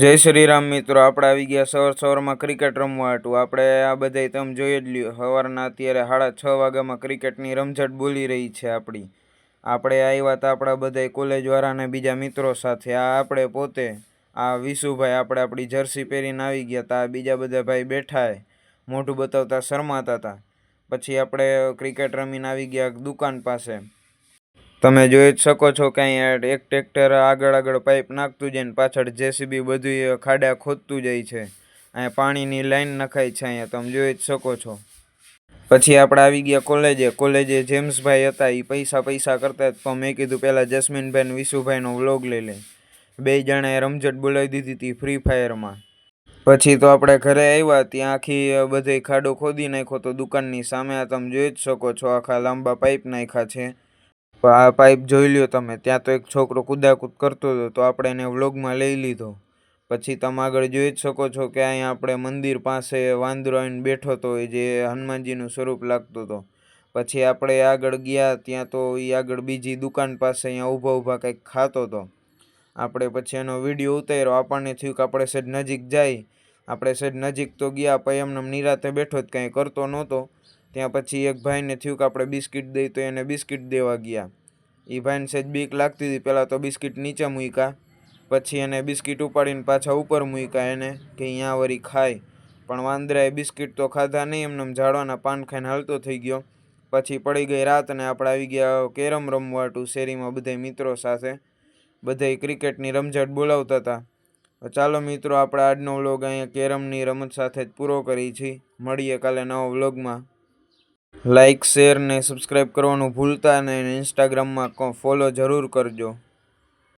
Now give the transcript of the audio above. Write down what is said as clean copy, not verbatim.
જય શ્રી રામ મિત્રો, આપણે આવી ગયા સવારમાં ક્રિકેટ રમવા હતું. આપણે આ બધાય તમે જોઈ જ લ્યો. સવારના અત્યારે 6:30 વાગ્યામાં ક્રિકેટની રમઝટ બોલી રહી છે આપણી. આપણે આવ્યા હતા આપણા બધા કોલેજવાળાને બીજા મિત્રો સાથે. આ આપણે પોતે આ વિશુભાઈ આપણે આપણી જર્સી પહેરીને આવી ગયા હતા. બીજા બધા ભાઈ બેઠા મોઢું બતાવતા શરમાતા હતા. પછી આપણે ક્રિકેટ રમીને આવી ગયા દુકાન પાસે. તમે જોઈ જ શકો છો કે અહીંયા એક ટ્રેક્ટર આગળ પાઇપ નાખતું જાય ને પાછળ જેસીબી બધું ખાડા ખોદતું જાય છે. અહીંયા પાણીની લાઈન નખાય છે, અહીંયા તમે જોઈ જ શકો છો. પછી આપણે આવી ગયા કોલેજે જેમ્સભાઈ હતા, એ પૈસા કરતા તો મેં કીધું પહેલાં જસ્મીનભાઈ ને વિશુભાઈનો વ્લોગ લઈ લે. બે જણાએ રમઝટ બોલાવી દીધી હતી ફ્રી ફાયરમાં. પછી તો આપણે ઘરે આવ્યા, ત્યાં આખી બધે ખાડો ખોદી નાખ્યો તો દુકાનની સામે. આ તમે જોઈ જ શકો છો, આખા લાંબા પાઇપ નાખ્યા છે. આ પાઇપ જોઈ લ્યો તમે. ત્યાં તો એક છોકરો કૂદાકૂદ કરતો હતો તો આપણે એને વ્લોગમાં લઈ લીધો. પછી તમે આગળ જોઈ જ શકો છો કે અહીંયા આપણે મંદિર પાસે વાંદરો આવીને બેઠો હતો, જે હનુમાનજીનું સ્વરૂપ લાગતું હતો. પછી આપણે આગળ ગયા, ત્યાં તો એ આગળ બીજી દુકાન પાસે અહીંયા ઊભા કંઈક ખાતો હતો. આપણે પછી એનો વિડીયો ઉતાર્યો. આપણને થયું કે આપણે સહેજ નજીક જાય. આપણે સહેજ નજીક તો ગયા, પછી એમને નિરાતે બેઠો જ કાંઈ કરતો નહોતો. ત્યાં પછી એક ભાઈને થયું કે આપણે બિસ્કિટ દઈ, તો એને બિસ્કિટ દેવા ગયા. એ ભાઈને સહેજ બીક લાગતી હતી. પહેલાં તો બિસ્કિટ નીચે મૂક્યા, પછી એને બિસ્કિટ ઉપાડીને પાછા ઉપર મૂક્યા એને કે અહીંયા વળી ખાય. પણ વાંદરાએ બિસ્કિટ તો ખાધા નહીં, એમને ઝાડવાના પાન ખાઈને હાલતો થઈ ગયો. પછી પડી ગઈ રાત અને આપણે આવી ગયા કેરમ રમવા હતું શેરીમાં બધા મિત્રો સાથે. બધાય ક્રિકેટની રમઝટ બોલાવતા હતા. ચાલો મિત્રો, આપણે આજનો વ્લોગ અહીંયા કેરમની રમત સાથે જ પૂરો કરી છીએ. મળીએ કાલે નવા વ્લોગમાં. લાઇક, શેર ને સબસ્ક્રાઈબ કરવાનું ભૂલતા નહીં. ઇન્સ્ટાગ્રામમાં ફોલો જરૂર કરજો.